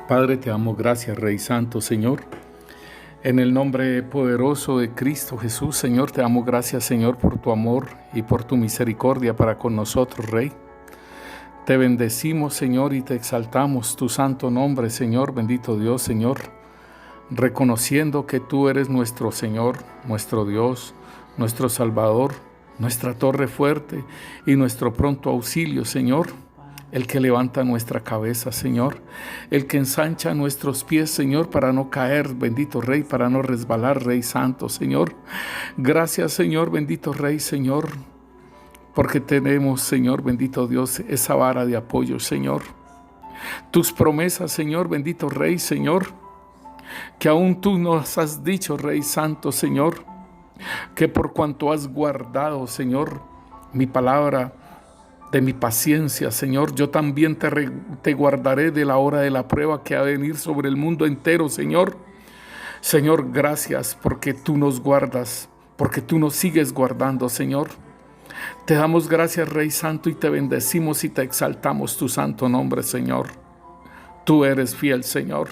Padre, te damos gracias, Rey Santo, Señor. En el nombre poderoso de Cristo Jesús, Señor, te damos gracias, Señor, por tu amor y por tu misericordia para con nosotros, Rey. Te bendecimos, Señor, y te exaltamos tu santo nombre, Señor, bendito Dios, Señor, reconociendo que tú eres nuestro Señor, nuestro Dios, nuestro Salvador, nuestra torre fuerte y nuestro pronto auxilio, Señor. El que levanta nuestra cabeza, Señor, el que ensancha nuestros pies, Señor, para no caer, bendito Rey, para no resbalar, Rey Santo, Señor. Gracias, Señor, bendito Rey, Señor, porque tenemos, Señor, bendito Dios, esa vara de apoyo, Señor. Tus promesas, Señor, bendito Rey, Señor, que aún tú nos has dicho, Rey Santo, Señor, que por cuanto has guardado, Señor, mi palabra, de mi paciencia, Señor, yo también te guardaré de la hora de la prueba que ha de venir sobre el mundo entero, Señor. Señor, gracias porque tú nos guardas, porque tú nos sigues guardando, Señor. Te damos gracias, Rey Santo, y te bendecimos y te exaltamos tu santo nombre, Señor. Tú eres fiel, Señor.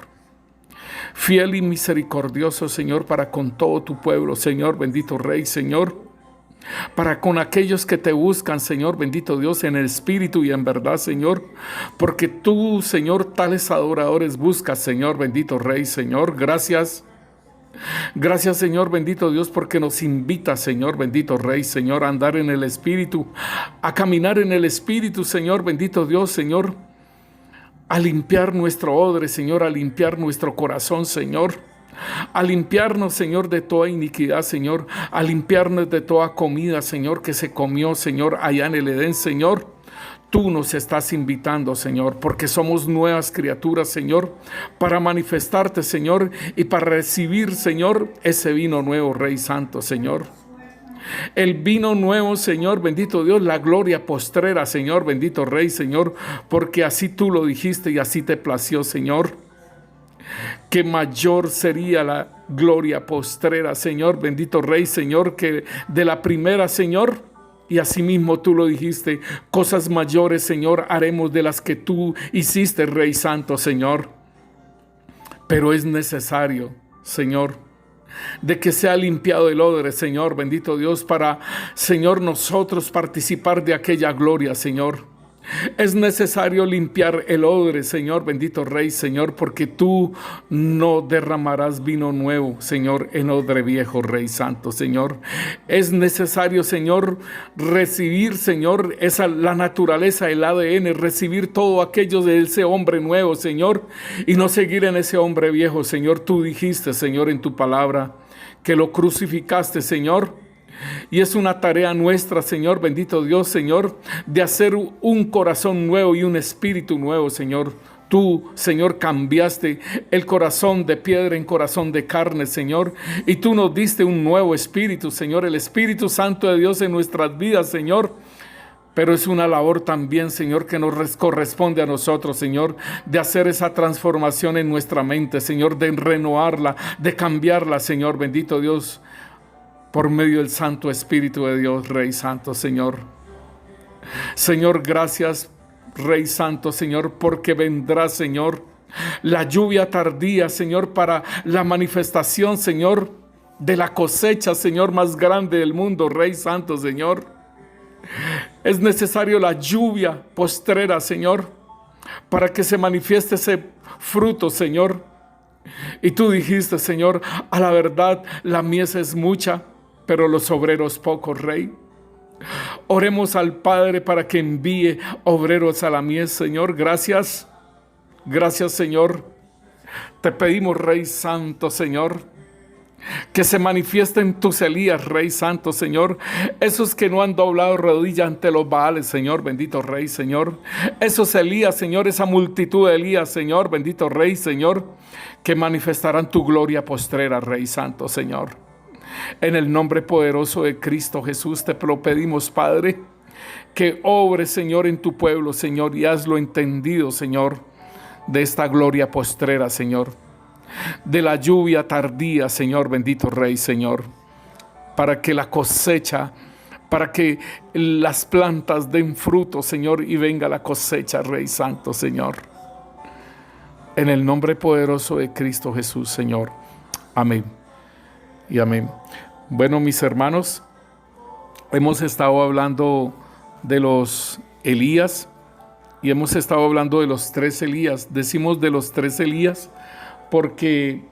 Fiel y misericordioso, Señor, para con todo tu pueblo, Señor, bendito Rey, Señor. Para con aquellos que te buscan, Señor, bendito Dios, en el espíritu y en verdad, Señor, porque tú, Señor, tales adoradores buscas, Señor, bendito Rey, Señor. Gracias, Señor, bendito Dios, porque nos invita, Señor, bendito Rey, Señor, a andar en el espíritu, a caminar en el espíritu, Señor, bendito Dios, Señor, a limpiar nuestro odre, Señor, a limpiar nuestro corazón, Señor, a limpiarnos, Señor, de toda iniquidad, Señor, a limpiarnos de toda comida, Señor, que se comió, Señor, allá en el Edén, Señor. Tú nos estás invitando, Señor, porque somos nuevas criaturas, Señor, para manifestarte, Señor, y para recibir, Señor, ese vino nuevo, Rey Santo, Señor. El vino nuevo, Señor, bendito Dios, la gloria postrera, Señor, bendito Rey, Señor, porque así tú lo dijiste y así te plació, Señor. Que mayor sería la gloria postrera, Señor, bendito Rey, Señor, que de la primera, Señor. Y asimismo tú lo dijiste, cosas mayores, Señor, haremos de las que tú hiciste, Rey Santo, Señor. Pero es necesario, Señor, de que sea limpiado el odre, Señor, bendito Dios, para, Señor, nosotros participar de aquella gloria, Señor. Es necesario limpiar el odre, Señor, bendito Rey, Señor, porque tú no derramarás vino nuevo, Señor, en odre viejo, Rey Santo, Señor. Es necesario, Señor, recibir, Señor, la naturaleza, el ADN, recibir todo aquello de ese hombre nuevo, Señor, y no seguir en ese hombre viejo, Señor. Tú dijiste, Señor, en tu palabra, que lo crucificaste, Señor. Y es una tarea nuestra, Señor, bendito Dios, Señor, de hacer un corazón nuevo y un espíritu nuevo, Señor. Tú, Señor, cambiaste el corazón de piedra en corazón de carne, Señor. Y tú nos diste un nuevo espíritu, Señor, el Espíritu Santo de Dios en nuestras vidas, Señor. Pero es una labor también, Señor, que nos corresponde a nosotros, Señor, de hacer esa transformación en nuestra mente, Señor, de renovarla, de cambiarla, Señor, bendito Dios, por medio del Santo Espíritu de Dios, Rey Santo, Señor. Señor, gracias, Rey Santo, Señor, porque vendrá, Señor, la lluvia tardía, Señor, para la manifestación, Señor, de la cosecha, Señor, más grande del mundo, Rey Santo, Señor. Es necesario la lluvia postrera, Señor, para que se manifieste ese fruto, Señor. Y tú dijiste, Señor, a la verdad, la mies es mucha, pero los obreros pocos, Rey. Oremos al Padre para que envíe obreros a la mies, Señor. Gracias, Señor. Te pedimos, Rey Santo, Señor, que se manifiesten tus Elías, Rey Santo, Señor. Esos que no han doblado rodilla ante los Baales, Señor, bendito Rey, Señor. Esos Elías, Señor, esa multitud de Elías, Señor, bendito Rey, Señor, que manifestarán tu gloria postrera, Rey Santo, Señor. En el nombre poderoso de Cristo Jesús te lo pedimos, Padre, que obre, Señor, en tu pueblo, Señor, y hazlo entendido, Señor, de esta gloria postrera, Señor, de la lluvia tardía, Señor, bendito Rey, Señor, para que la cosecha, para que las plantas den fruto, Señor, y venga la cosecha, Rey Santo, Señor. En el nombre poderoso de Cristo Jesús, Señor. Amén y amén. Bueno, mis hermanos, hemos estado hablando de los Elías y hemos estado hablando de los 3 Elías. Decimos de los 3 Elías porque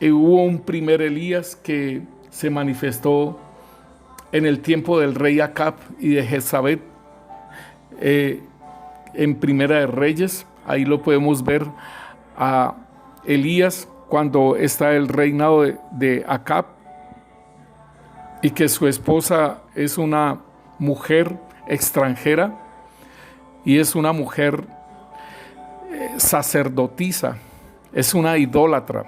hubo un primer Elías que se manifestó en el tiempo del rey Acab y de Jezabel, en Primera de Reyes. Ahí lo podemos ver a Elías cuando está el reinado de Acab y que su esposa es una mujer extranjera y es una mujer sacerdotisa, es una idólatra,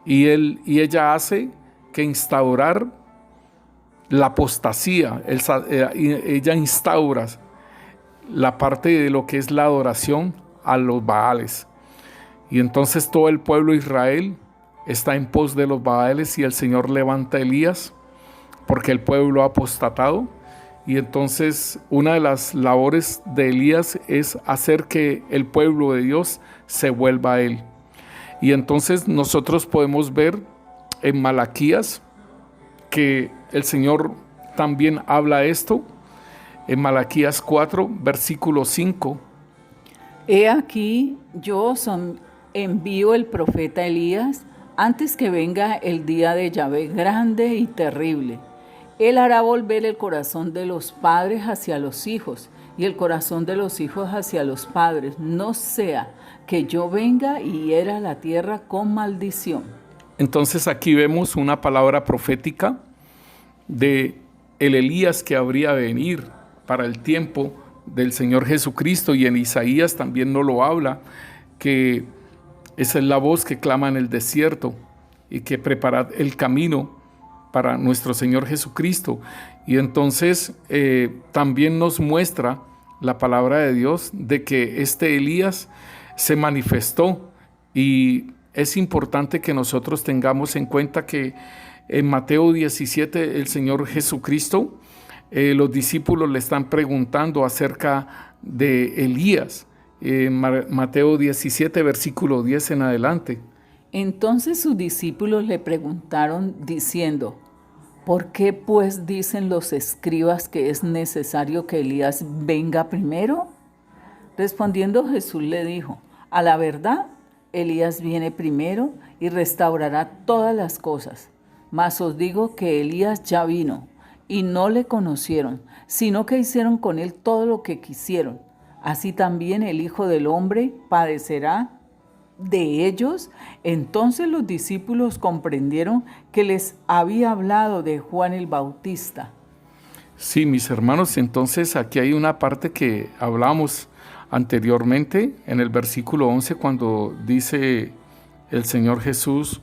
y ella hace que instaurar la apostasía. Ella instaura la parte de lo que es la adoración a los Baales, y entonces todo el pueblo de Israel está en pos de los Baales, y el Señor levanta a Elías porque el pueblo ha apostatado. Y entonces una de las labores de Elías es hacer que el pueblo de Dios se vuelva a él. Y entonces nosotros podemos ver en Malaquías que el Señor también habla esto. En Malaquías 4, versículo 5. He aquí, yo os envío el profeta Elías antes que venga el día de Yahvé grande y terrible. Él hará volver el corazón de los padres hacia los hijos y el corazón de los hijos hacia los padres, no sea que yo venga y hiera la tierra con maldición. Entonces aquí vemos una palabra profética de el Elías que habría de venir para el tiempo del Señor Jesucristo, y en Isaías también nos lo habla, que esa es la voz que clama en el desierto y que prepara el camino para nuestro Señor Jesucristo. Y entonces también nos muestra la palabra de Dios de que este Elías se manifestó, y es importante que nosotros tengamos en cuenta que en Mateo 17 el Señor Jesucristo, los discípulos le están preguntando acerca de Elías, Mateo 17 versículo 10 en adelante. Entonces sus discípulos le preguntaron diciendo: ¿por qué pues dicen los escribas que es necesario que Elías venga primero? Respondiendo Jesús le dijo: a la verdad, Elías viene primero y restaurará todas las cosas. Mas os digo que Elías ya vino y no le conocieron, sino que hicieron con él todo lo que quisieron. Así también el Hijo del Hombre padecerá de ellos. Entonces los discípulos comprendieron que les había hablado de Juan el Bautista. Sí, mis hermanos, entonces aquí hay una parte que hablamos anteriormente en el versículo 11, cuando dice el Señor Jesús,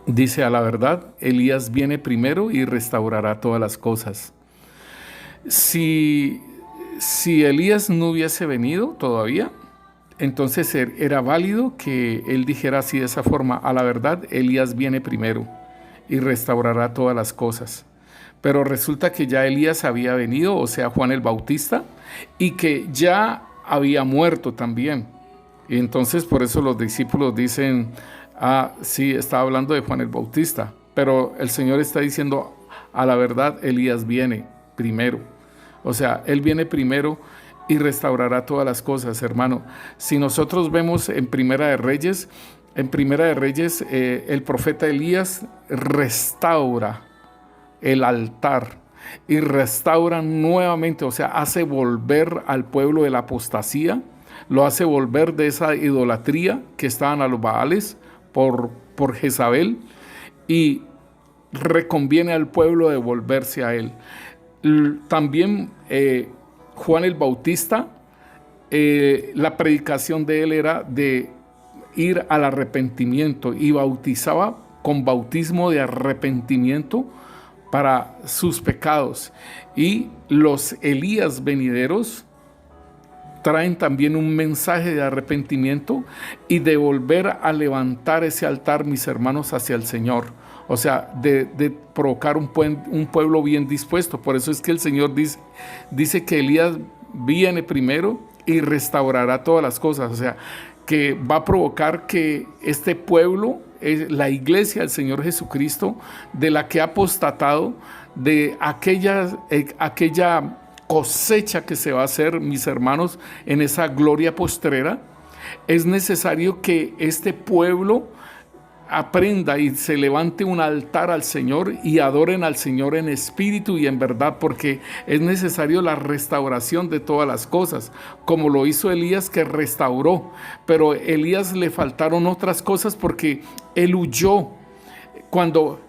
dice: a la verdad, Elías viene primero y restaurará todas las cosas. Si Elías no hubiese venido todavía, entonces era válido que él dijera así, de esa forma: a la verdad, Elías viene primero y restaurará todas las cosas. Pero resulta que ya Elías había venido, o sea, Juan el Bautista, y que ya había muerto también. Y entonces por eso los discípulos dicen: sí, está hablando de Juan el Bautista, pero el Señor está diciendo: a la verdad, Elías viene primero. O sea, él viene primero y restaurará todas las cosas, hermano. Si nosotros vemos en Primera de Reyes, el profeta Elías restaura el altar y restaura nuevamente, o sea, hace volver al pueblo de la apostasía, lo hace volver de esa idolatría que estaban a los Baales por Jezabel, y reconviene al pueblo de volverse a él. También Juan el Bautista, la predicación de él era de ir al arrepentimiento, y bautizaba con bautismo de arrepentimiento para sus pecados. Y los Elías venideros traen también un mensaje de arrepentimiento y de volver a levantar ese altar, mis hermanos, hacia el Señor. O sea, de provocar un pueblo bien dispuesto. Por eso es que el Señor dice que Elías viene primero y restaurará todas las cosas. O sea, que va a provocar que este pueblo, la iglesia del Señor Jesucristo, de la que ha apostatado, de aquella cosecha que se va a hacer, mis hermanos, en esa gloria postrera, es necesario que este pueblo aprenda y se levante un altar al Señor y adoren al Señor en espíritu y en verdad, porque es necesario la restauración de todas las cosas, como lo hizo Elías, que restauró, pero a Elías le faltaron otras cosas porque él huyó. Cuando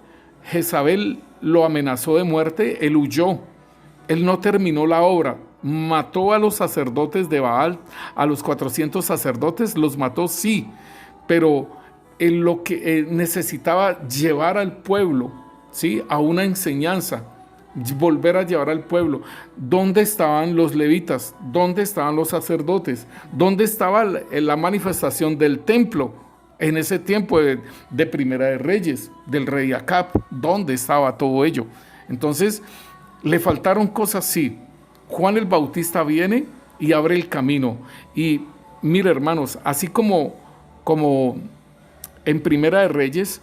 Jezabel lo amenazó de muerte, él huyó. Él no terminó la obra. Mató a los sacerdotes de Baal, a los 400 sacerdotes, los mató, sí, pero en lo que necesitaba llevar al pueblo, ¿sí?, a una enseñanza, volver a llevar al pueblo. ¿Dónde estaban los levitas? ¿Dónde estaban los sacerdotes? ¿Dónde estaba la manifestación del templo en ese tiempo de Primera de Reyes, del rey Acab? ¿Dónde estaba todo ello? Entonces, le faltaron cosas, sí. Juan el Bautista viene y abre el camino. Y mire, hermanos, así como en Primera de Reyes,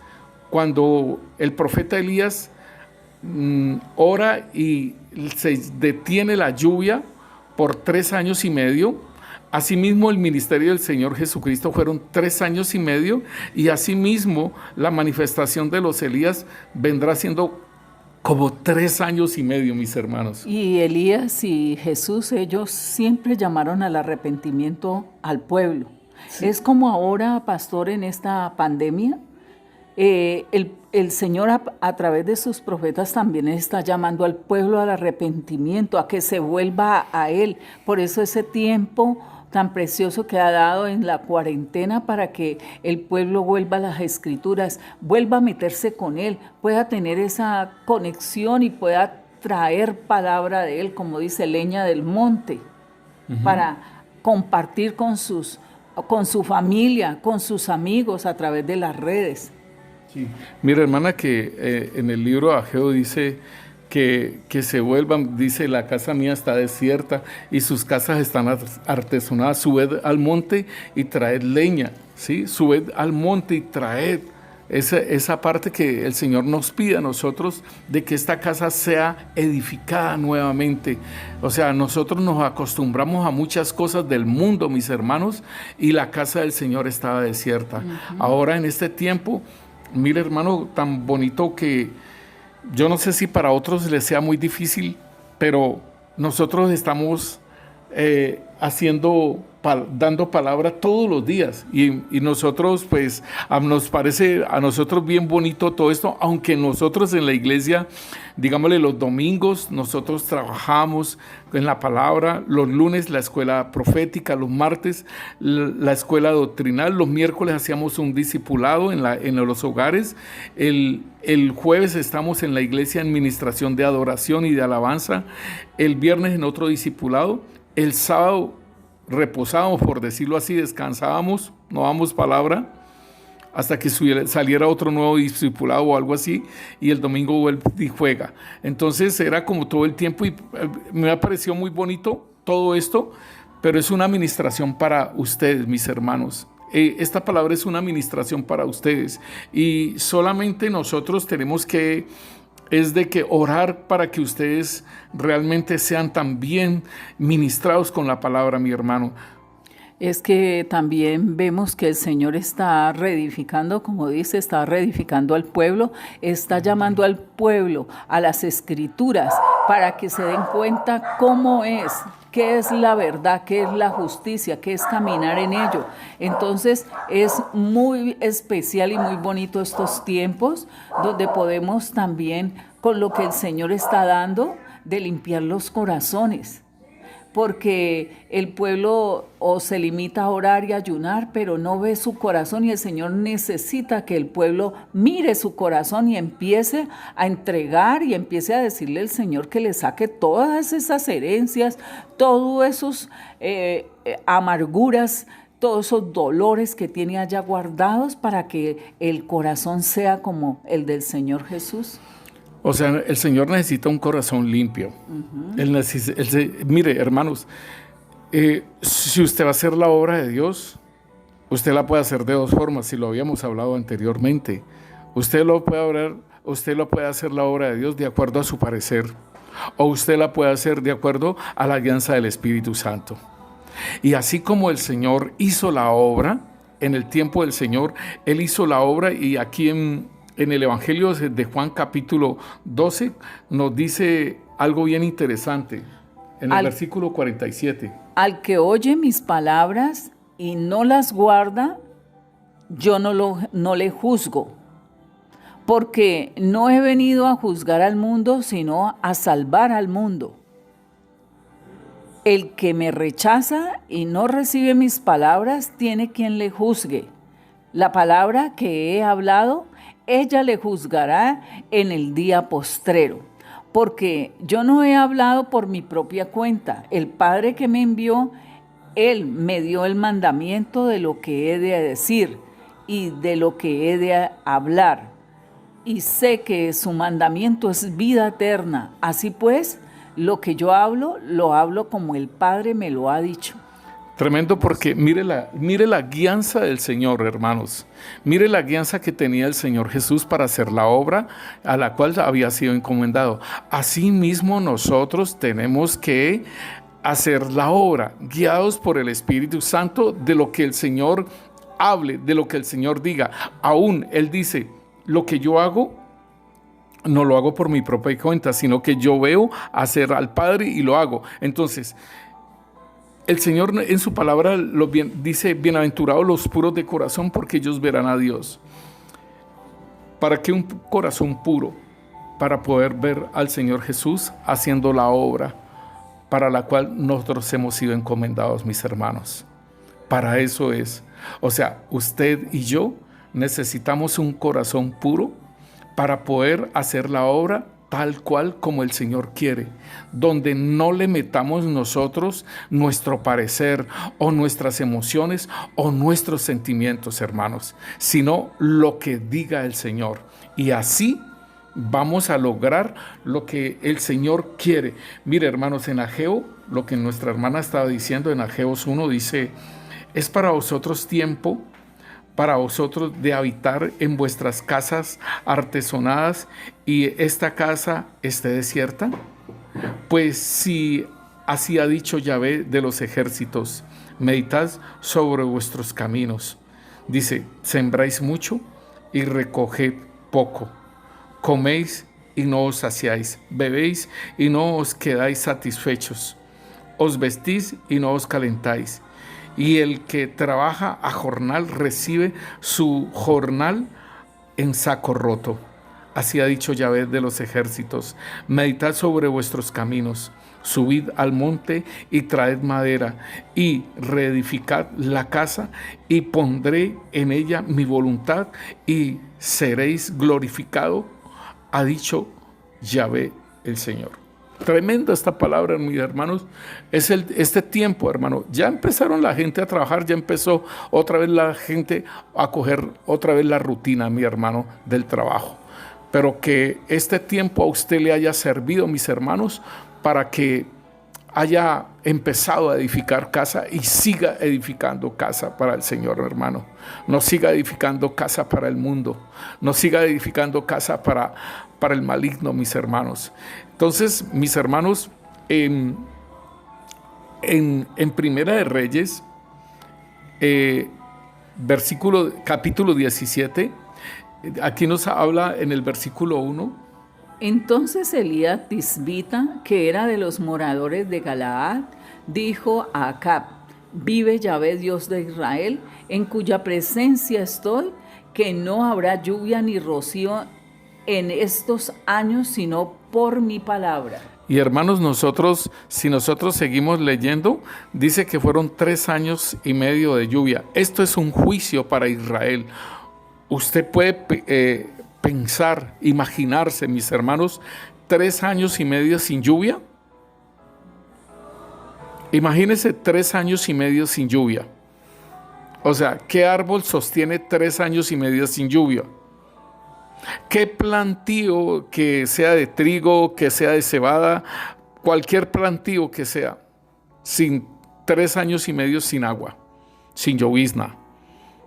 cuando el profeta Elías ora y se detiene la lluvia por 3 años y medio, asimismo el ministerio del Señor Jesucristo fueron 3 años y medio, y asimismo la manifestación de los Elías vendrá siendo como 3 años y medio, mis hermanos. Y Elías y Jesús, ellos siempre llamaron al arrepentimiento al pueblo. Sí. Es como ahora, pastor, en esta pandemia, el Señor a través de sus profetas también está llamando al pueblo al arrepentimiento, a que se vuelva a Él. Por eso ese tiempo tan precioso que ha dado en la cuarentena, para que el pueblo vuelva a las Escrituras, vuelva a meterse con Él, pueda tener esa conexión y pueda traer palabra de Él, como dice, leña del monte, para compartir con su familia, con sus amigos a través de las redes. Sí. Mira, hermana, que en el libro de Ageo dice que se vuelvan, dice, la casa mía está desierta y sus casas están artesonadas. Subed al monte y traed leña, ¿sí? Subed al monte y traed. Esa parte que el Señor nos pide a nosotros, de que esta casa sea edificada nuevamente. O sea, nosotros nos acostumbramos a muchas cosas del mundo, mis hermanos, y la casa del Señor estaba desierta. Ahora, en este tiempo, mire, hermano, tan bonito que yo no sé si para otros les sea muy difícil, pero nosotros estamos dando palabra todos los días, y nosotros, pues, nos parece a nosotros bien bonito todo esto, aunque nosotros en la iglesia, digámosle, los domingos nosotros trabajamos en la palabra, los lunes la escuela profética, los martes la escuela doctrinal, los miércoles hacíamos un discipulado en los hogares, el jueves estamos en la iglesia en ministración de adoración y de alabanza, el viernes en otro discipulado, el sábado reposábamos, por decirlo así, descansábamos, no damos palabra hasta que saliera otro nuevo discipulado o algo así, y el domingo vuelve y juega. Entonces era como todo el tiempo, y me ha parecido muy bonito todo esto, pero es una administración para ustedes, mis hermanos. Esta palabra es una administración para ustedes, y solamente nosotros tenemos que orar para que ustedes realmente sean también ministrados con la palabra, mi hermano. Es que también vemos que el Señor está reedificando, como dice, está reedificando al pueblo, está llamando al pueblo a las Escrituras para que se den cuenta cómo es, qué es la verdad, qué es la justicia, qué es caminar en ello. Entonces es muy especial y muy bonito estos tiempos donde podemos también, con lo que el Señor está dando, de limpiar los corazones. Porque el pueblo se limita a orar y ayunar, pero no ve su corazón, y el Señor necesita que el pueblo mire su corazón y empiece a entregar y empiece a decirle al Señor que le saque todas esas herencias, todos esos amarguras, todos esos dolores que tiene allá guardados, para que el corazón sea como el del Señor Jesús. O sea, el Señor necesita un corazón limpio. Mire, hermanos, Si usted va a hacer la obra de Dios, usted la puede hacer de dos formas, si lo habíamos hablado anteriormente. Usted lo puede hacer la obra de Dios de acuerdo a su parecer, o usted la puede hacer de acuerdo a la guianza del Espíritu Santo. Y así como el Señor hizo la obra, en el tiempo del Señor, Él hizo la obra, y aquí en el Evangelio de Juan capítulo 12 nos dice algo bien interesante, en el versículo 47. Al que oye mis palabras y no las guarda, yo no le juzgo, porque no he venido a juzgar al mundo, sino a salvar al mundo. El que me rechaza y no recibe mis palabras, tiene quien le juzgue. La palabra que he hablado, ella le juzgará en el día postrero. Porque yo no he hablado por mi propia cuenta. El Padre que me envió, Él me dio el mandamiento de lo que he de decir y de lo que he de hablar. Y sé que su mandamiento es vida eterna. Así pues, lo que yo hablo, lo hablo como el Padre me lo ha dicho. Tremendo, porque mire la guianza del Señor, hermanos. Mire la guianza que tenía el Señor Jesús para hacer la obra a la cual había sido encomendado. Asimismo, nosotros tenemos que hacer la obra, guiados por el Espíritu Santo, de lo que el Señor hable, de lo que el Señor diga. Aún Él dice, lo que yo hago, no lo hago por mi propia cuenta, sino que yo veo hacer al Padre y lo hago. Entonces, el Señor en su palabra dice, bienaventurados los puros de corazón, porque ellos verán a Dios. ¿Para qué un corazón puro? Para poder ver al Señor Jesús haciendo la obra para la cual nosotros hemos sido encomendados, mis hermanos. Para eso es. O sea, usted y yo necesitamos un corazón puro para poder hacer la obra tal cual como el Señor quiere, donde no le metamos nosotros nuestro parecer o nuestras emociones o nuestros sentimientos, hermanos, sino lo que diga el Señor. Y así vamos a lograr lo que el Señor quiere. Mire, hermanos, en Ageo, lo que nuestra hermana estaba diciendo en Ageos 1, dice, es para vosotros tiempo, para vosotros de habitar en vuestras casas artesonadas y esta casa esté desierta. Pues si así ha dicho Yahvé de los ejércitos, meditad sobre vuestros caminos. Dice, sembráis mucho y recoged poco. Coméis y no os saciáis. Bebéis y no os quedáis satisfechos. Os vestís y no os calentáis. Y el que trabaja a jornal recibe su jornal en saco roto. Así ha dicho Yahvé de los ejércitos. Meditad sobre vuestros caminos. Subid al monte y traed madera y reedificad la casa y pondré en ella mi voluntad y seréis glorificado, ha dicho Yahvé el Señor. Tremenda esta palabra, mis hermanos. Es este tiempo, hermano. Ya empezaron la gente a trabajar, ya empezó otra vez la gente a coger otra vez la rutina, mi hermano, del trabajo. Pero que este tiempo a usted le haya servido, mis hermanos, para que haya empezado a edificar casa y siga edificando casa para el Señor, hermano. No siga edificando casa para el mundo. No siga edificando casa para el maligno, mis hermanos. Entonces, mis hermanos, en Primera de Reyes, capítulo 17, aquí nos habla en el versículo 1. Entonces Elías Tisbita, que era de los moradores de Galaad, dijo a Acab, vive Yahvé Dios de Israel, en cuya presencia estoy, que no habrá lluvia ni rocío en estos años, sino por mi palabra. Y hermanos, si nosotros seguimos leyendo, dice que fueron 3 años y medio de lluvia. Esto es un juicio para Israel. Usted puede pensar, imaginarse, mis hermanos, 3 años y medio sin lluvia. Imagínense 3 años y medio sin lluvia. O sea, ¿qué árbol sostiene 3 años y medio sin lluvia? ¿Qué plantío, que sea de trigo, que sea de cebada, cualquier plantío que sea, sin 3 años y medio sin agua, sin llovizna,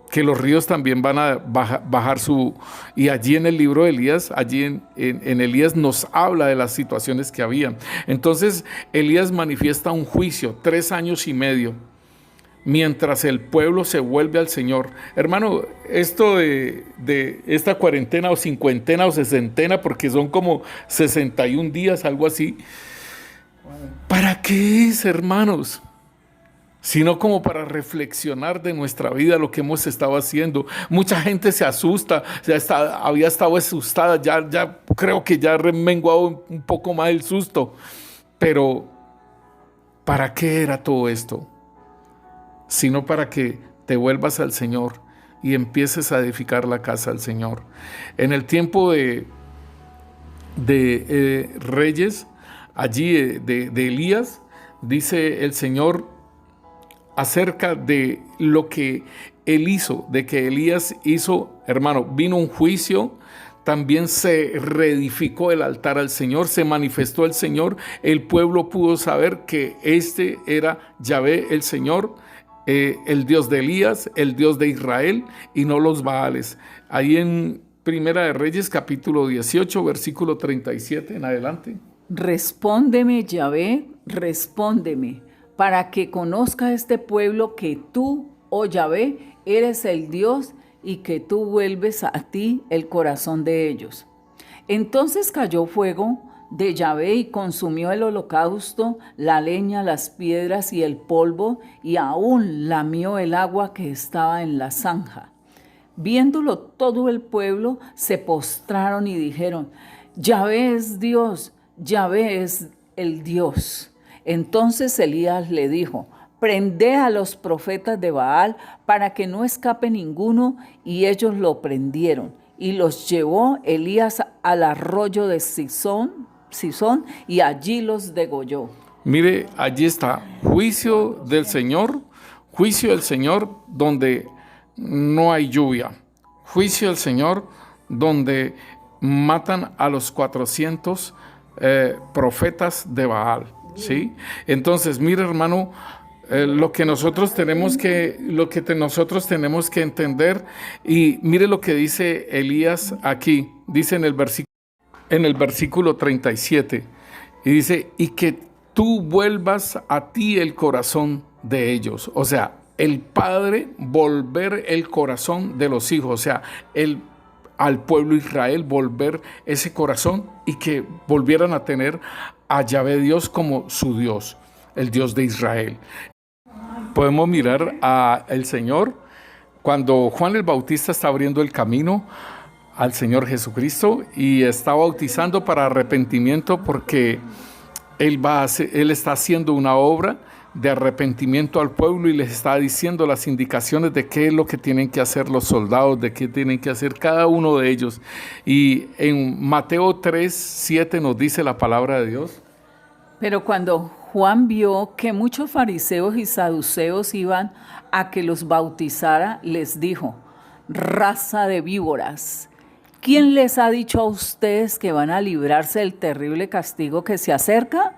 que los ríos también van a bajar su... Y allí en el libro de Elías, allí en Elías nos habla de las situaciones que habían. Entonces Elías manifiesta un juicio, 3 años y medio, mientras el pueblo se vuelve al Señor. Hermano, esto de esta cuarentena o cincuentena o sesentena, porque son como 61 días, algo así, ¿para qué es, hermanos? Sino como para reflexionar de nuestra vida, lo que hemos estado haciendo. Mucha gente se asusta, había estado asustada, ya creo que ya ha remenguado un poco más el susto. Pero, ¿para qué era todo esto? Sino para que te vuelvas al Señor y empieces a edificar la casa al Señor. En el tiempo de Reyes, allí de Elías, dice el Señor acerca de lo que él hizo, de que Elías hizo, hermano, vino un juicio, también se reedificó el altar al Señor, se manifestó el Señor, el pueblo pudo saber que este era Yahvé, el Señor, el Dios de Elías, el Dios de Israel, y no los Baales. Ahí en Primera de Reyes, capítulo 18, versículo 37 en adelante. Respóndeme, Yahvé, respóndeme, para que conozca este pueblo que tú, oh Yahvé, eres el Dios y que tú vuelves a ti el corazón de ellos. Entonces cayó fuego de Yahvé y consumió el holocausto, la leña, las piedras y el polvo, y aún lamió el agua que estaba en la zanja. Viéndolo todo el pueblo, se postraron y dijeron: Yahvé es Dios, Yahvé es el Dios. Entonces Elías le dijo: prended a los profetas de Baal para que no escape ninguno, y ellos lo prendieron. Y los llevó Elías al arroyo de Sison, y allí los degolló. Mire, allí está, juicio del Señor donde no hay lluvia, juicio del Señor donde matan a los 400 profetas de Baal, ¿sí? Entonces, mire, hermano, lo que nosotros tenemos que entender, y mire lo que dice Elías aquí, dice en el versículo 37, y dice: y que tú vuelvas a ti el corazón de ellos. O sea, el padre volver el corazón de los hijos, o sea, al pueblo Israel volver ese corazón y que volvieran a tener a Yahvé Dios como su Dios, el Dios de Israel. Podemos mirar al Señor cuando Juan el Bautista está abriendo el camino al Señor Jesucristo y está bautizando para arrepentimiento, porque Él está haciendo una obra de arrepentimiento al pueblo y les está diciendo las indicaciones de qué es lo que tienen que hacer los soldados, de qué tienen que hacer cada uno de ellos. Y en Mateo 3:7 nos dice la palabra de Dios: pero cuando Juan vio que muchos fariseos y saduceos iban a que los bautizara, les dijo: raza de víboras, ¿quién les ha dicho a ustedes que van a librarse del terrible castigo que se acerca?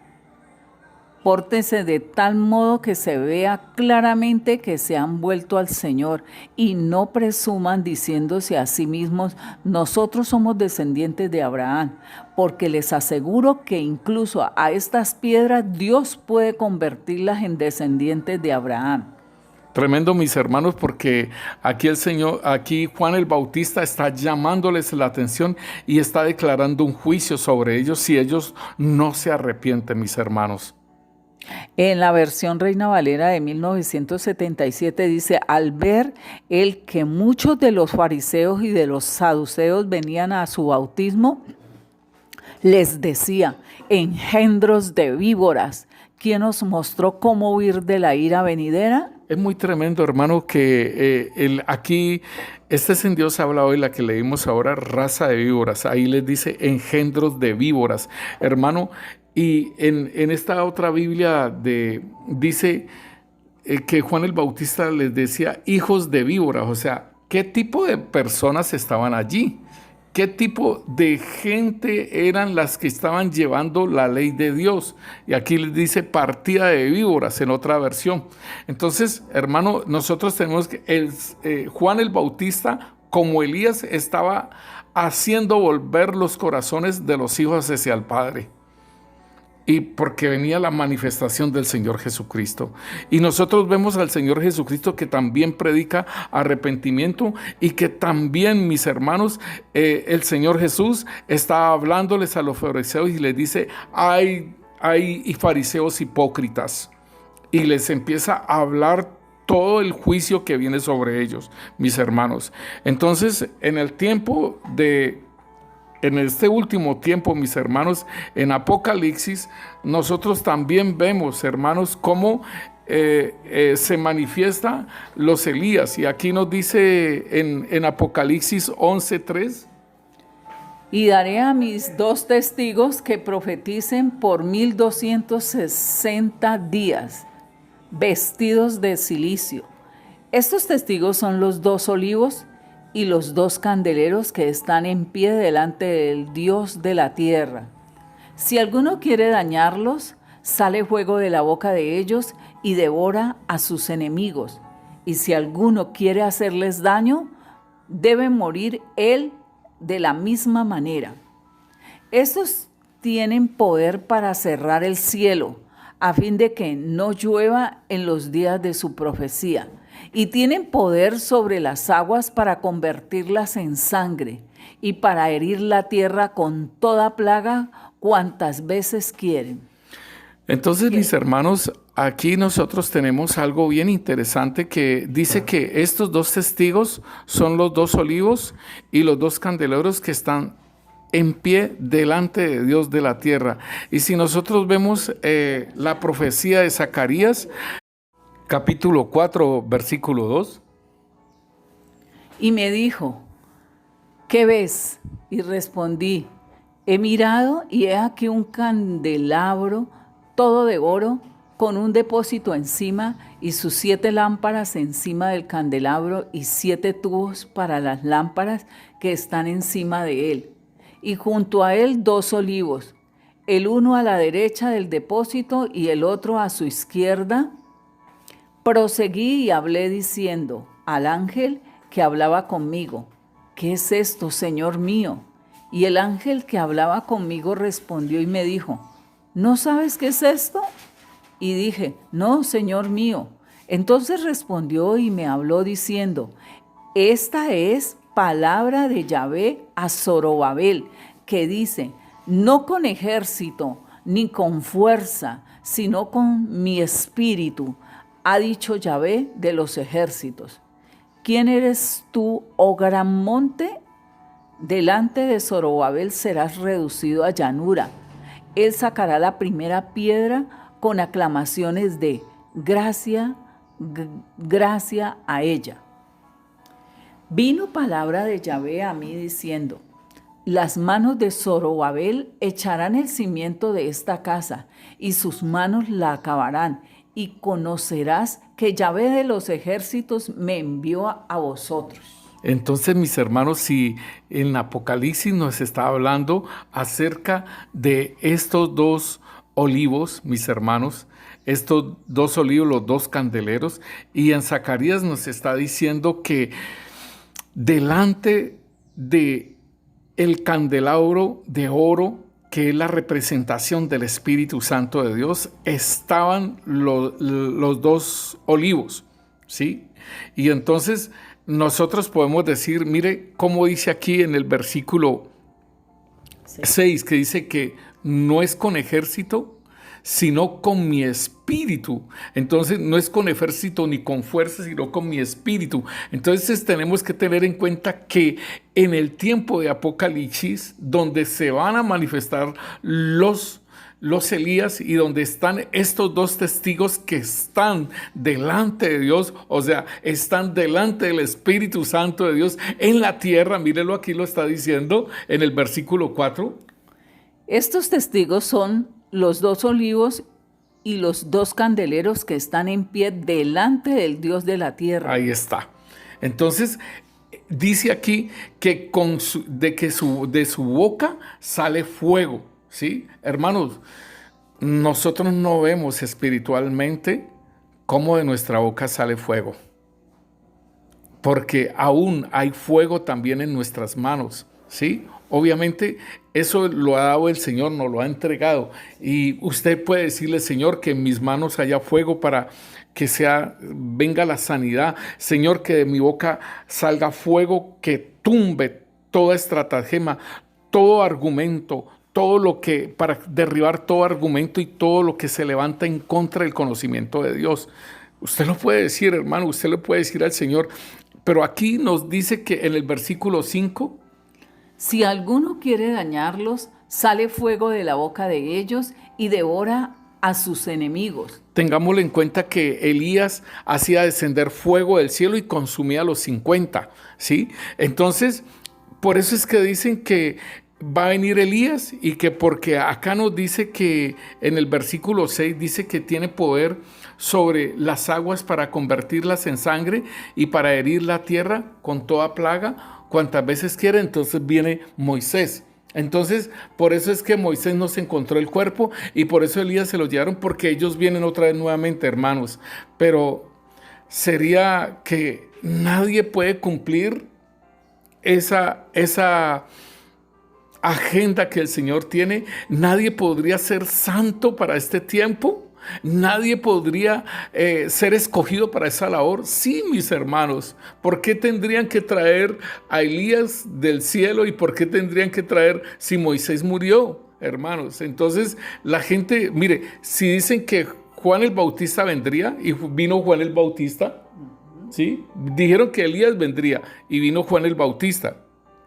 Pórtense de tal modo que se vea claramente que se han vuelto al Señor, y no presuman diciéndose a sí mismos: nosotros somos descendientes de Abraham, porque les aseguro que incluso a estas piedras Dios puede convertirlas en descendientes de Abraham. Tremendo, mis hermanos, porque aquí Juan el Bautista está llamándoles la atención y está declarando un juicio sobre ellos si ellos no se arrepienten, mis hermanos. En la versión Reina Valera de 1977 dice: al ver él que muchos de los fariseos y de los saduceos venían a su bautismo, les decía: engendros de víboras, ¿quién os mostró cómo huir de la ira venidera? Es muy tremendo, hermano, que aquí, este es en Dios habla hoy, la que leímos ahora, raza de víboras. Ahí les dice engendros de víboras, hermano. Y en esta otra Biblia dice que Juan el Bautista les decía hijos de víboras. O sea, ¿qué tipo de personas estaban allí? qué tipo de gente eran las que estaban llevando la ley de Dios. Y aquí les dice partida de víboras en otra versión. Entonces, hermano, nosotros tenemos que Juan el Bautista, como Elías, estaba haciendo volver los corazones de los hijos hacia el Padre. Y porque venía la manifestación del Señor Jesucristo. Y nosotros vemos al Señor Jesucristo que también predica arrepentimiento y que también, mis hermanos, el Señor Jesús está hablándoles a los fariseos y les dice, hay fariseos hipócritas. Y les empieza a hablar todo el juicio que viene sobre ellos, mis hermanos. Entonces, en este último tiempo, mis hermanos, en Apocalipsis, nosotros también vemos, hermanos, cómo se manifiesta los Elías. Y aquí nos dice en Apocalipsis 11:3. Y daré a mis 2 testigos que profeticen por 1260 días, vestidos de cilicio. Estos testigos son los 2 olivos y los 2 candeleros que están en pie delante del Dios de la tierra. Si alguno quiere dañarlos, sale fuego de la boca de ellos y devora a sus enemigos. Y si alguno quiere hacerles daño, debe morir él de la misma manera. Estos tienen poder para cerrar el cielo, a fin de que no llueva en los días de su profecía. Y tienen poder sobre las aguas para convertirlas en sangre y para herir la tierra con toda plaga cuantas veces quieren. Entonces, mis hermanos, aquí nosotros tenemos algo bien interesante que dice que estos 2 testigos son los 2 olivos y los 2 candeleros que están en pie delante de Dios de la tierra. Y si nosotros vemos la profecía de Zacarías, capítulo 4, versículo 2. Y me dijo, ¿qué ves? Y respondí, he mirado y he aquí un candelabro todo de oro, con un depósito encima y sus 7 lámparas encima del candelabro y 7 tubos para las lámparas que están encima de él. Y junto a él 2 olivos, el uno a la derecha del depósito y el otro a su izquierda. Proseguí y hablé diciendo al ángel que hablaba conmigo, ¿qué es esto, Señor mío? Y el ángel que hablaba conmigo respondió y me dijo, ¿no sabes qué es esto? Y dije, no, Señor mío. Entonces respondió y me habló diciendo, esta es palabra de Yahvé a Zorobabel, que dice, no con ejército ni con fuerza, sino con mi espíritu, ha dicho Yahvé de los ejércitos. ¿Quién eres tú, oh gran monte? Delante de Zorobabel serás reducido a llanura. Él sacará la primera piedra con aclamaciones de gracia, gracia a ella. Vino palabra de Yahvé a mí diciendo, las manos de Zorobabel echarán el cimiento de esta casa, y sus manos la acabarán, y conocerás que Yahvé de los ejércitos me envió a vosotros. Entonces, mis hermanos, si en Apocalipsis nos está hablando acerca de estos 2 olivos, mis hermanos, estos 2 olivos, los 2 candeleros, y en Zacarías nos está diciendo que delante de el candelabro de oro, que es la representación del Espíritu Santo de Dios, estaban los 2 olivos, ¿sí? Y entonces nosotros podemos decir, mire cómo dice aquí en el versículo 6, que dice que no es con ejército, sino con mi espíritu. Entonces no es con ejército ni con fuerza, sino con mi espíritu. Entonces tenemos que tener en cuenta que en el tiempo de Apocalipsis, donde se van a manifestar los Elías y donde están estos 2 testigos que están delante de Dios, o sea, están delante del Espíritu Santo de Dios en la tierra. Mírelo, aquí lo está diciendo en el versículo 4. Estos testigos son los 2 olivos y los 2 candeleros que están en pie delante del Dios de la tierra. Ahí está. Entonces, dice aquí que, de su boca sale fuego, ¿sí? Hermanos, nosotros no vemos espiritualmente cómo de nuestra boca sale fuego, porque aún hay fuego también en nuestras manos, ¿sí? Obviamente eso lo ha dado el Señor, nos lo ha entregado. Y usted puede decirle, Señor, que en mis manos haya fuego para que venga la sanidad. Señor, que de mi boca salga fuego que tumbe toda estratagema, todo argumento, para derribar todo argumento y todo lo que se levanta en contra del conocimiento de Dios. Usted lo puede decir, hermano, usted lo puede decir al Señor. Pero aquí nos dice que en el versículo 5, si alguno quiere dañarlos, sale fuego de la boca de ellos y devora a sus enemigos. tengámoslo en cuenta que Elías hacía descender fuego del cielo y consumía a los 50, ¿sí? Entonces, por eso es que dicen que va a venir Elías y que porque acá nos dice que en el versículo 6 dice que tiene poder sobre las aguas para convertirlas en sangre y para herir la tierra con toda plaga cuantas veces quiere. Entonces viene Moisés. Entonces, por eso es que Moisés no se encontró el cuerpo y por eso Elías se lo llevaron, porque ellos vienen otra vez nuevamente, hermanos. Pero sería que nadie puede cumplir esa agenda que el Señor tiene. Nadie podría ser santo para este tiempo. Nadie podría ser escogido para esa labor. Sí, mis hermanos, ¿por qué tendrían que traer a Elías del cielo y por qué tendrían que traer si Moisés murió, hermanos? Entonces la gente, mire, si dicen que Juan el Bautista vendría y vino Juan el Bautista, ¿sí? Dijeron que Elías vendría y vino Juan el Bautista,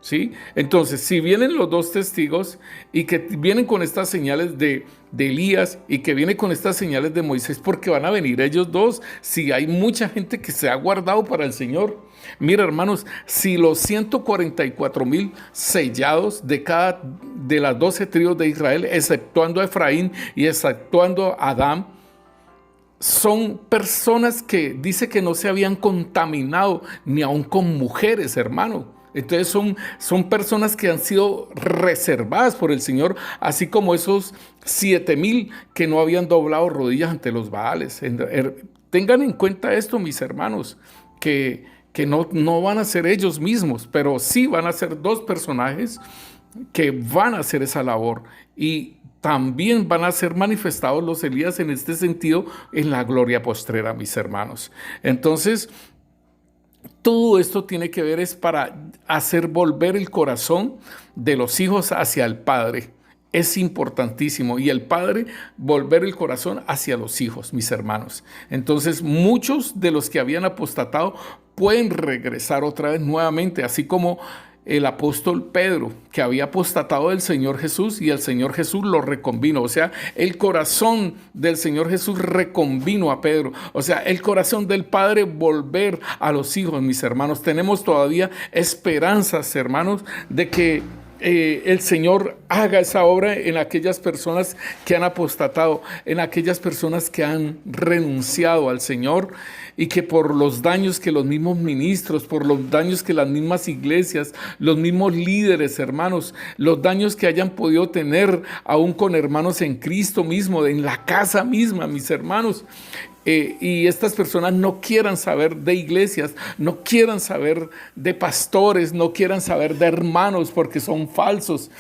¿sí? Entonces, si vienen los dos testigos y que vienen con estas señales de Elías y que viene con estas señales de Moisés, porque van a venir ellos dos, si hay mucha gente que se ha guardado para el Señor. Mira, hermanos, si los 144,000 sellados de las 12 tribus de Israel, exceptuando a Efraín y exceptuando a Adán, son personas que dice que no se habían contaminado ni aún con mujeres, hermano. Entonces son personas que han sido reservadas por el Señor, así como esos 7,000 que no habían doblado rodillas ante los Baales. Tengan en cuenta esto, mis hermanos, que no van a ser ellos mismos, pero sí van a ser dos personajes que van a hacer esa labor. Y también van a ser manifestados los Elías en este sentido en la gloria postrera, mis hermanos. Entonces, todo esto tiene que ver es para hacer volver el corazón de los hijos hacia el Padre. Es importantísimo. Y el Padre volver el corazón hacia los hijos, mis hermanos. Entonces, muchos de los que habían apostatado pueden regresar otra vez nuevamente, así como el apóstol Pedro, que había apostatado del Señor Jesús y el Señor Jesús lo reconvino. O sea, el corazón del Señor Jesús reconvino a Pedro. O sea, el corazón del Padre volver a los hijos, mis hermanos. Tenemos todavía esperanzas, hermanos, de que el Señor haga esa obra en aquellas personas que han apostatado, en aquellas personas que han renunciado al Señor, y que por los daños que los mismos ministros, por los daños que las mismas iglesias, los mismos líderes, hermanos, los daños que hayan podido tener aún con hermanos en Cristo mismo, en la casa misma, mis hermanos, y estas personas no quieran saber de iglesias, no quieran saber de pastores, no quieran saber de hermanos porque son falsos.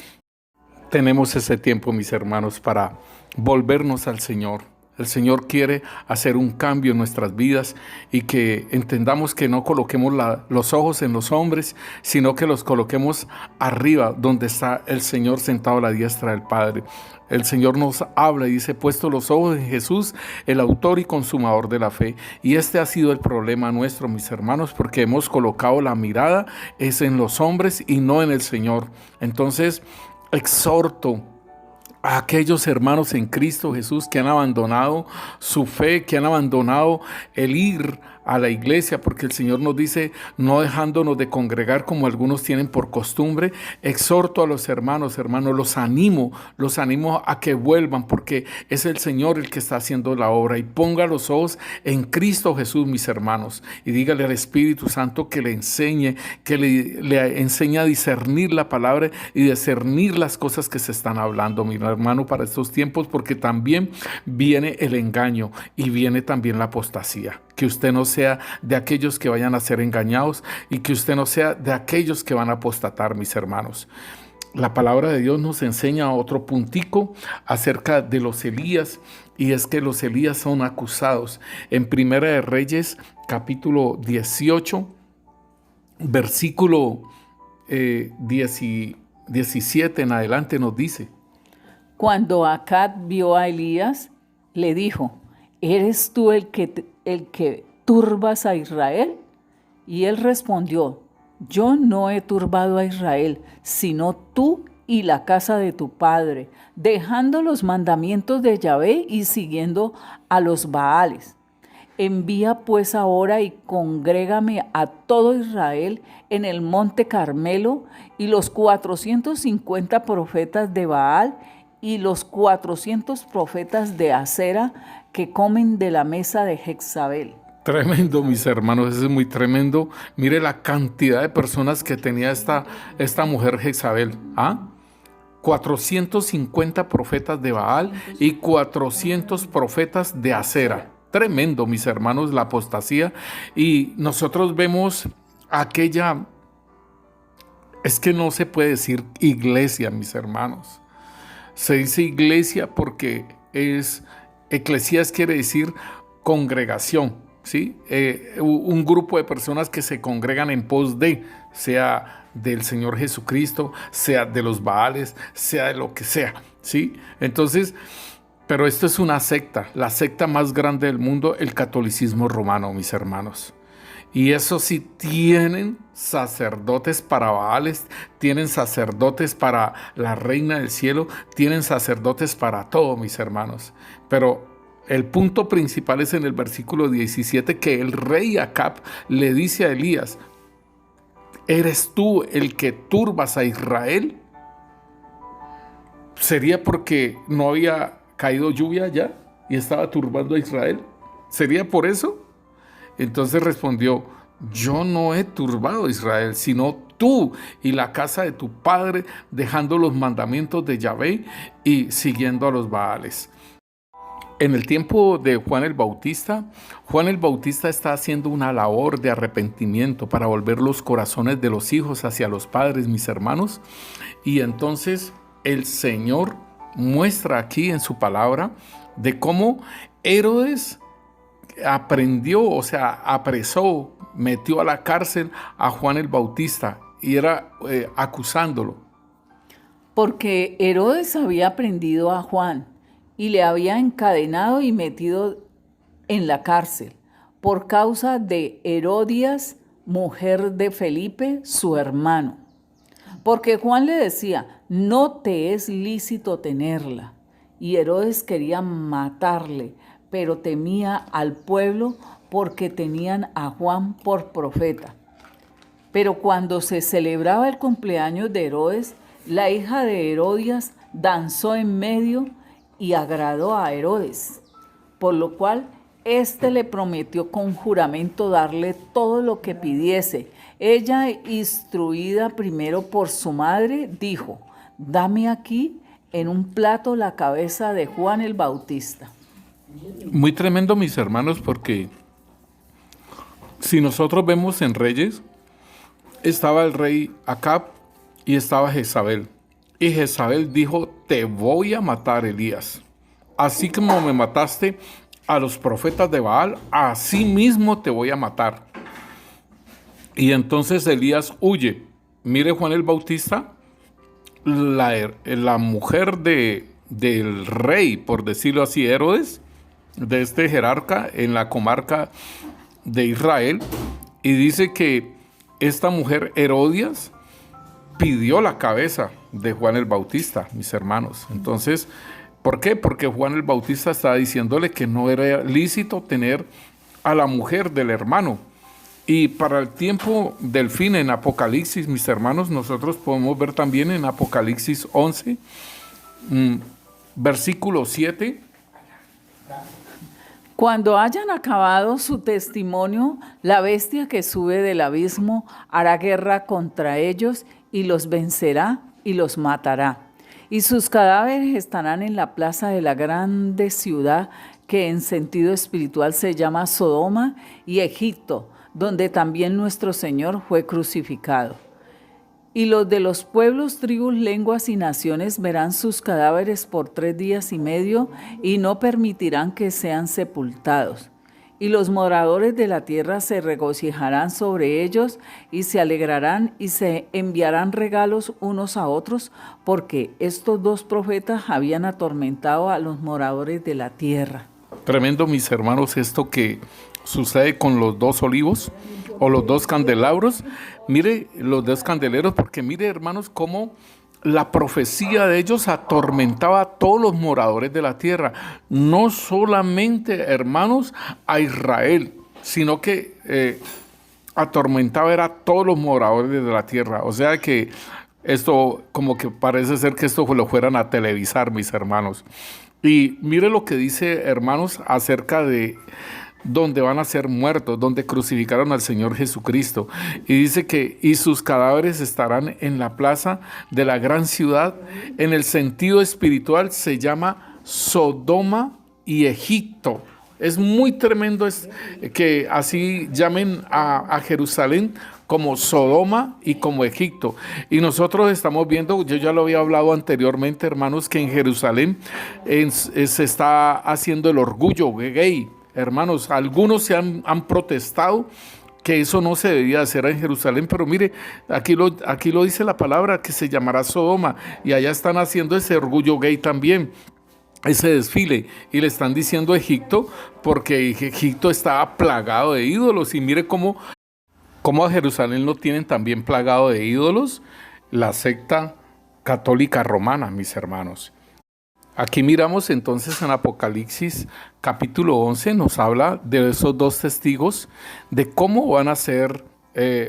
Tenemos ese tiempo, mis hermanos, para volvernos al Señor. El Señor quiere hacer un cambio en nuestras vidas y que entendamos que no coloquemos los ojos en los hombres, sino que los coloquemos arriba, donde está el Señor sentado a la diestra del Padre. El Señor nos habla y dice: puesto los ojos en Jesús, el autor y consumador de la fe. Y este ha sido el problema nuestro, mis hermanos, porque hemos colocado la mirada es en los hombres y no en el Señor. Entonces, exhorto a aquellos hermanos en Cristo Jesús que han abandonado su fe, que han abandonado el ir a la iglesia, porque el Señor nos dice, no dejándonos de congregar como algunos tienen por costumbre, exhorto a los hermanos, los animo a que vuelvan, porque es el Señor el que está haciendo la obra. Y ponga los ojos en Cristo Jesús, mis hermanos, y dígale al Espíritu Santo que le enseñe, le enseñe a discernir la palabra y discernir las cosas que se están hablando, mi hermano, para estos tiempos, porque también viene el engaño y viene también la apostasía. Que usted no sea de aquellos que vayan a ser engañados y que usted no sea de aquellos que van a apostatar, mis hermanos. La palabra de Dios nos enseña otro puntico acerca de los Elías, y es que los Elías son acusados. En Primera de Reyes, capítulo 18, versículo 17 en adelante nos dice: Cuando Acab vio a Elías, le dijo, ¿eres tú el que turbas a Israel? Y él respondió, yo no he turbado a Israel, sino tú y la casa de tu padre, dejando los mandamientos de Yahvé y siguiendo a los Baales. Envía pues ahora y congrégame a todo Israel en el monte Carmelo, y los 450 profetas de Baal y los 400 profetas de Acera que comen de la mesa de Jezabel. Tremendo, mis hermanos, eso es muy tremendo. Mire la cantidad de personas que tenía esta mujer Jezabel. 450 profetas de Baal y 400 profetas de Acera. Tremendo, mis hermanos, la apostasía. Y nosotros vemos aquella... Es que no se puede decir iglesia, mis hermanos. Se dice iglesia porque eclesías quiere decir congregación, ¿sí? Un grupo de personas que se congregan en pos de, sea del Señor Jesucristo, sea de los Baales, sea de lo que sea, ¿sí? Entonces, pero esto es una secta, la secta más grande del mundo, el catolicismo romano, mis hermanos. Y eso sí, tienen sacerdotes para Baales, tienen sacerdotes para la Reina del Cielo, tienen sacerdotes para todo, mis hermanos. Pero el punto principal es en el versículo 17, que el rey Acab le dice a Elías, ¿eres tú el que turbas a Israel? ¿Sería porque no había caído lluvia ya y estaba turbando a Israel? ¿Sería por eso? Entonces respondió, yo no he turbado a Israel, sino tú y la casa de tu padre, dejando los mandamientos de Yahvé y siguiendo a los Baales. En el tiempo de Juan el Bautista está haciendo una labor de arrepentimiento para volver los corazones de los hijos hacia los padres, mis hermanos. Y entonces el Señor muestra aquí en su palabra de cómo Herodes apresó, metió a la cárcel a Juan el Bautista y era acusándolo. Porque Herodes había prendido a Juan y le había encadenado y metido en la cárcel por causa de Herodías, mujer de Felipe, su hermano. Porque Juan le decía, no te es lícito tenerla. Y Herodes quería matarle, pero temía al pueblo porque tenían a Juan por profeta. Pero cuando se celebraba el cumpleaños de Herodes, la hija de Herodías danzó en medio y agradó a Herodes, por lo cual éste le prometió con juramento darle todo lo que pidiese. Ella, instruida primero por su madre, dijo, dame aquí en un plato la cabeza de Juan el Bautista. Muy tremendo, mis hermanos, porque si nosotros vemos en Reyes, estaba el rey Acab y estaba Jezabel. Y Jezabel dijo, te voy a matar, Elías. Así como me mataste a los profetas de Baal, así mismo te voy a matar. Y entonces Elías huye. Mire, Juan el Bautista, la mujer del rey, por decirlo así, Herodes, de este jerarca en la comarca de Israel, y dice que esta mujer Herodías pidió la cabeza de Juan el Bautista, mis hermanos. Entonces, ¿por qué? Porque Juan el Bautista estaba diciéndole que no era lícito tener a la mujer del hermano. Y para el tiempo del fin en Apocalipsis, mis hermanos, nosotros podemos ver también en Apocalipsis 11, versículo 7. Cuando hayan acabado su testimonio, la bestia que sube del abismo hará guerra contra ellos y los vencerá y los matará. Y sus cadáveres estarán en la plaza de la grande ciudad que en sentido espiritual se llama Sodoma y Egipto, donde también nuestro Señor fue crucificado. Y los de los pueblos, tribus, lenguas y naciones verán sus cadáveres por 3 días y medio y no permitirán que sean sepultados. Y los moradores de la tierra se regocijarán sobre ellos y se alegrarán y se enviarán regalos unos a otros, porque estos 2 profetas habían atormentado a los moradores de la tierra. Tremendo, mis hermanos, esto que sucede con los 2 olivos o los 2 candelabros. Mire los 2 candeleros, porque mire, hermanos, cómo la profecía de ellos atormentaba a todos los moradores de la tierra. No solamente, hermanos, a Israel, sino que atormentaba a todos los moradores de la tierra. O sea que esto, como que parece ser que esto lo fueran a televisar, mis hermanos. Y mire lo que dice, hermanos, acerca de donde van a ser muertos, donde crucificaron al Señor Jesucristo. Y dice que y sus cadáveres estarán en la plaza de la gran ciudad. En el sentido espiritual se llama Sodoma y Egipto. Es muy tremendo que así llamen a Jerusalén como Sodoma y como Egipto. Y nosotros estamos viendo, yo ya lo había hablado anteriormente, hermanos, que en Jerusalén se está haciendo el orgullo gay. Hermanos, algunos se han protestado que eso no se debía hacer en Jerusalén, pero mire, aquí lo dice la palabra, que se llamará Sodoma, y allá están haciendo ese orgullo gay también, ese desfile, y le están diciendo Egipto, porque Egipto estaba plagado de ídolos, y mire cómo a Jerusalén lo tienen también plagado de ídolos, la secta católica romana, mis hermanos. Aquí miramos entonces en Apocalipsis capítulo 11, nos habla de esos 2 testigos, de cómo van a ser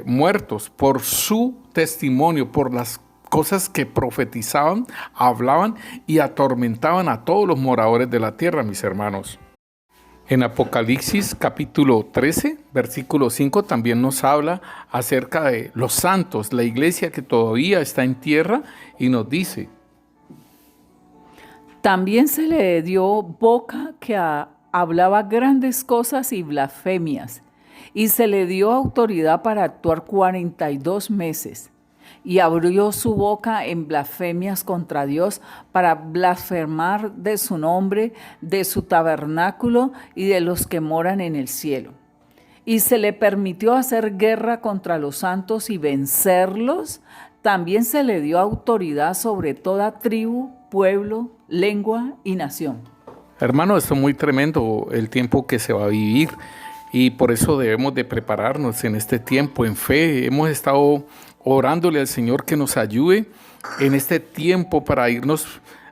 muertos por su testimonio, por las cosas que profetizaban, hablaban y atormentaban a todos los moradores de la tierra, mis hermanos. En Apocalipsis capítulo 13, versículo 5, también nos habla acerca de los santos, la iglesia que todavía está en tierra, y nos dice: también se le dio boca que hablaba grandes cosas y blasfemias, y se le dio autoridad para actuar 42 meses. Y abrió su boca en blasfemias contra Dios para blasfemar de su nombre, de su tabernáculo y de los que moran en el cielo. Y se le permitió hacer guerra contra los santos y vencerlos. También se le dio autoridad sobre toda tribu, pueblo, lengua y nación. Hermano, esto es muy tremendo, el tiempo que se va a vivir, y por eso debemos de prepararnos en este tiempo en fe. Hemos estado orándole al Señor que nos ayude en este tiempo para irnos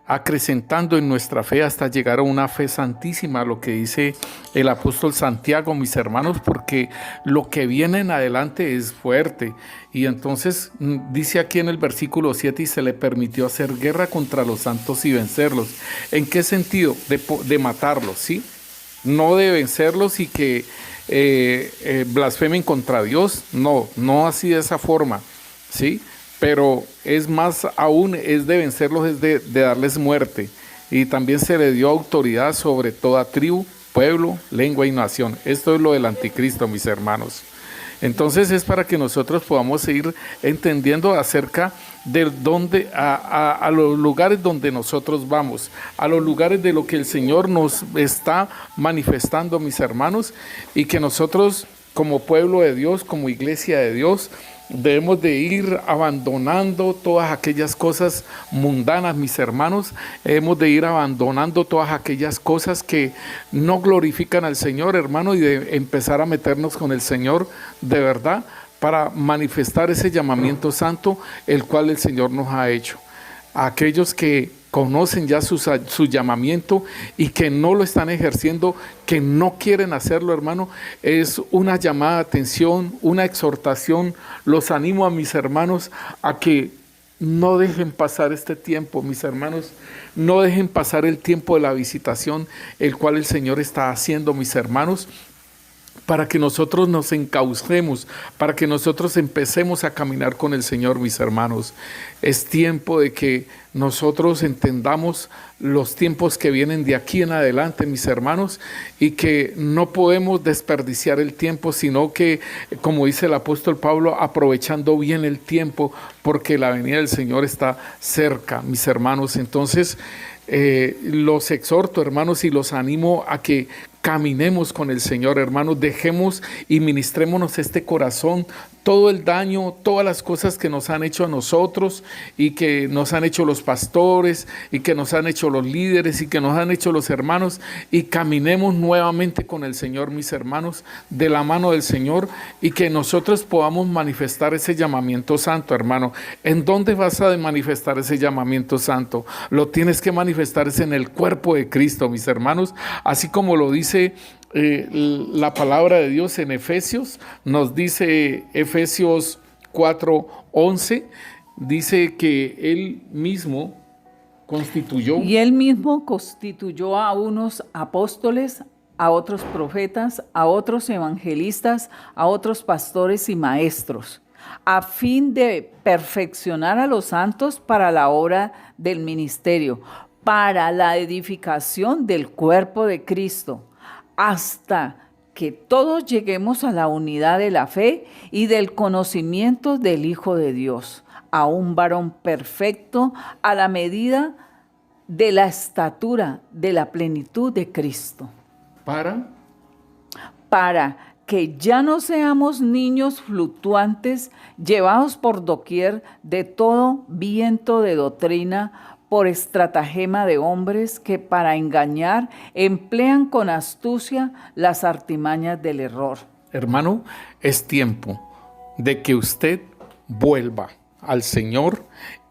acrecentando en nuestra fe hasta llegar a una fe santísima, lo que dice el apóstol Santiago, mis hermanos, porque lo que viene en adelante es fuerte. Y entonces dice aquí en el versículo 7, y se le permitió hacer guerra contra los santos y vencerlos. ¿En qué sentido? De matarlos, ¿sí? No de vencerlos y que blasfemen contra Dios, no así de esa forma, ¿sí? Pero es más aún, es de vencerlos, es de darles muerte. Y también se le dio autoridad sobre toda tribu, pueblo, lengua y nación. Esto es lo del anticristo, mis hermanos. Entonces es para que nosotros podamos ir entendiendo acerca de dónde, a los lugares donde nosotros vamos, a los lugares de lo que el Señor nos está manifestando, mis hermanos, y que nosotros como pueblo de Dios, como iglesia de Dios, debemos de ir abandonando todas aquellas cosas mundanas, mis hermanos. Hemos de ir abandonando todas aquellas cosas que no glorifican al Señor, hermano, y de empezar a meternos con el Señor de verdad para manifestar ese llamamiento santo el cual el Señor nos ha hecho. A aquellos que conocen ya su llamamiento y que no lo están ejerciendo, que no quieren hacerlo, hermano, es una llamada de atención, una exhortación. Los animo a mis hermanos a que no dejen pasar este tiempo, mis hermanos, no dejen pasar el tiempo de la visitación, el cual el Señor está haciendo, mis hermanos, para que nosotros nos encaucemos, para que nosotros empecemos a caminar con el Señor, mis hermanos. Es tiempo de que nosotros entendamos los tiempos que vienen de aquí en adelante, mis hermanos, y que no podemos desperdiciar el tiempo, sino que, como dice el apóstol Pablo, aprovechando bien el tiempo, porque la venida del Señor está cerca, mis hermanos. Entonces, los exhorto, hermanos, y los animo a que caminemos con el Señor, hermanos. Dejemos y ministrémonos este corazón, todo el daño, todas las cosas que nos han hecho a nosotros y que nos han hecho los pastores y que nos han hecho los líderes y que nos han hecho los hermanos, y caminemos nuevamente con el Señor, mis hermanos, de la mano del Señor, y que nosotros podamos manifestar ese llamamiento santo, hermano. ¿En dónde vas a manifestar ese llamamiento santo? Lo tienes que manifestar en el cuerpo de Cristo, mis hermanos, así como lo dice la palabra de Dios en Efesios. Nos dice Efesios 4:11, dice que Él mismo constituyó. Y Él mismo constituyó a unos apóstoles, a otros profetas, a otros evangelistas, a otros pastores y maestros, a fin de perfeccionar a los santos para la obra del ministerio, para la edificación del cuerpo de Cristo, hasta que todos lleguemos a la unidad de la fe y del conocimiento del Hijo de Dios, a un varón perfecto, a la medida de la estatura de la plenitud de Cristo. Para que ya no seamos niños fluctuantes, llevados por doquier de todo viento de doctrina, por estratagema de hombres que para engañar emplean con astucia las artimañas del error. Hermano, es tiempo de que usted vuelva al Señor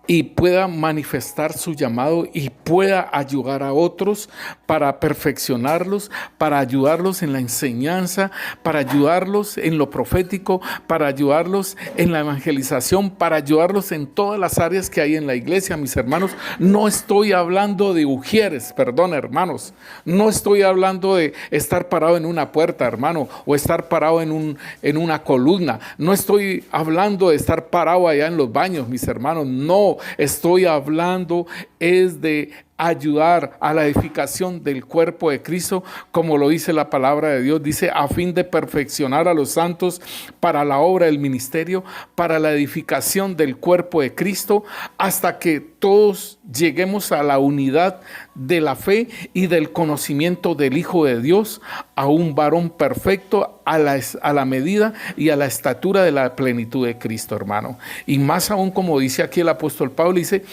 y pueda manifestar su llamado y pueda ayudar a otros para perfeccionarlos, para ayudarlos en la enseñanza, para ayudarlos en lo profético, para ayudarlos en la evangelización, para ayudarlos en todas las áreas que hay en la iglesia, mis hermanos. No estoy hablando de ujieres, perdón, hermanos. No estoy hablando de estar parado en una puerta, hermano, o estar parado en una columna. No estoy hablando de estar parado allá en los baños, mis hermanos. No, estoy hablando es de ayudar a la edificación del cuerpo de Cristo, como lo dice la palabra de Dios. Dice, a fin de perfeccionar a los santos para la obra del ministerio, para la edificación del cuerpo de Cristo, hasta que todos lleguemos a la unidad de la fe y del conocimiento del Hijo de Dios, a un varón perfecto, a la medida y a la estatura de la plenitud de Cristo, hermano. Y más aún, como dice aquí el apóstol Pablo, dice,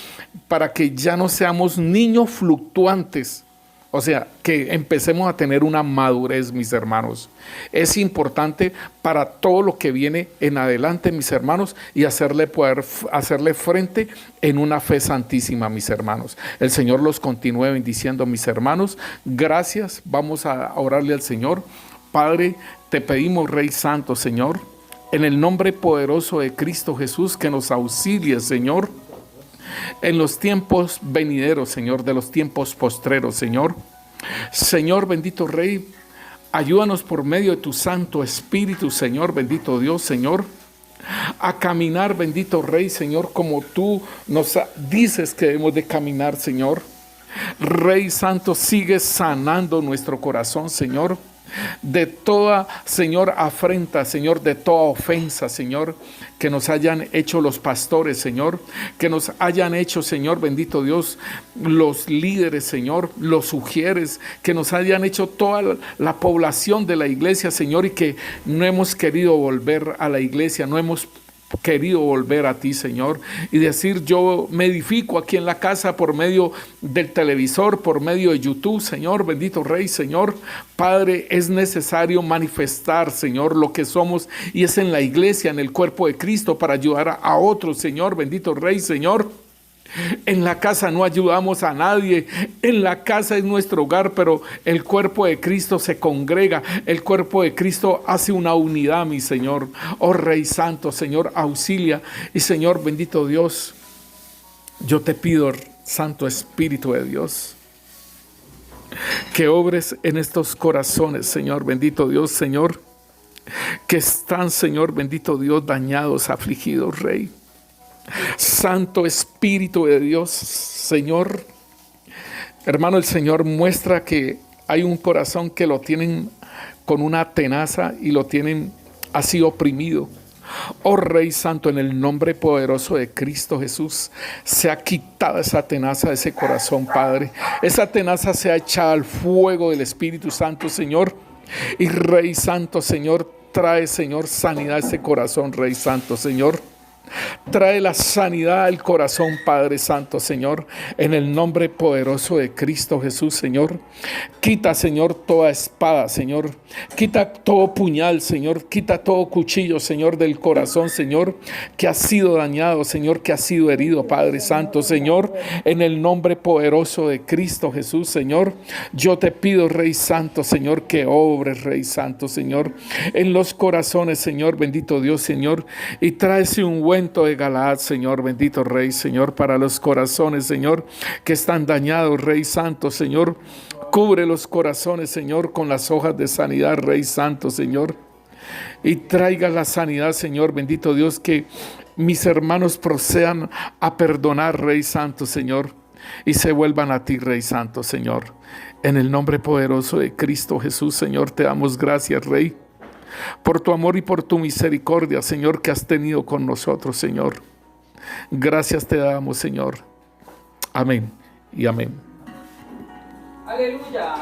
para que ya no seamos niños fluctuantes, o sea, que empecemos a tener una madurez, mis hermanos. Es importante para todo lo que viene en adelante, mis hermanos, y hacerle frente en una fe santísima, mis hermanos. El Señor los continúe bendiciendo, mis hermanos. Gracias. Vamos a orarle al Señor. Padre, te pedimos, Rey Santo, Señor, en el nombre poderoso de Cristo Jesús, que nos auxilie, Señor, en los tiempos venideros, Señor, de los tiempos postreros, Señor. Señor, bendito Rey, ayúdanos por medio de tu Santo Espíritu, Señor, bendito Dios, Señor, a caminar, bendito Rey, Señor, como tú nos dices que debemos de caminar, Señor. Rey Santo, sigue sanando nuestro corazón, Señor, de toda, Señor, afrenta, Señor, de toda ofensa, Señor, que nos hayan hecho los pastores, Señor, que nos hayan hecho, Señor, bendito Dios, los líderes, Señor, los ujieres, que nos hayan hecho toda la población de la iglesia, Señor, y que no hemos querido volver a la iglesia, no hemos querido volver a ti, Señor, y decir, yo me edifico aquí en la casa por medio del televisor, por medio de YouTube, Señor, bendito Rey, Señor. Padre, es necesario manifestar, Señor, lo que somos, y es en la iglesia, en el cuerpo de Cristo, para ayudar a otros, Señor, bendito Rey, Señor. En la casa no ayudamos a nadie. En la casa es nuestro hogar, pero el cuerpo de Cristo se congrega. El cuerpo de Cristo hace una unidad, mi Señor. Oh Rey Santo, Señor, auxilia. Y Señor, bendito Dios, yo te pido, Santo Espíritu de Dios, que obres en estos corazones, Señor, bendito Dios, Señor, que están, Señor, bendito Dios, dañados, afligidos, Rey. Santo Espíritu de Dios, Señor, hermano, el Señor muestra que hay un corazón que lo tienen con una tenaza y lo tienen así oprimido. Oh Rey Santo, en el nombre poderoso de Cristo Jesús, sea quitada esa tenaza de ese corazón, Padre. Esa tenaza sea echada al fuego del Espíritu Santo, Señor. Y Rey Santo, Señor, trae, Señor, sanidad a ese corazón, Rey Santo, Señor. Trae la sanidad al corazón, Padre Santo, Señor, en el nombre poderoso de Cristo Jesús, Señor. Quita, Señor, toda espada, Señor. Quita todo puñal, Señor. Quita todo cuchillo, Señor, del corazón, Señor, que ha sido dañado, Señor, que ha sido herido, Padre Santo, Señor, en el nombre poderoso de Cristo Jesús, Señor. Yo te pido, Rey Santo, Señor, que obres, Rey Santo, Señor, en los corazones, Señor, bendito Dios, Señor, y tráese un de Galaad, Señor, bendito Rey, Señor, para los corazones, Señor, que están dañados, Rey Santo, Señor. Cubre los corazones, Señor, con las hojas de sanidad, Rey Santo, Señor. Y traiga la sanidad, Señor, bendito Dios, que mis hermanos procedan a perdonar, Rey Santo, Señor, y se vuelvan a ti, Rey Santo, Señor. En el nombre poderoso de Cristo Jesús, Señor, te damos gracias, Rey, por tu amor y por tu misericordia, Señor, que has tenido con nosotros, Señor. Gracias te damos, Señor. Amén y amén. Aleluya.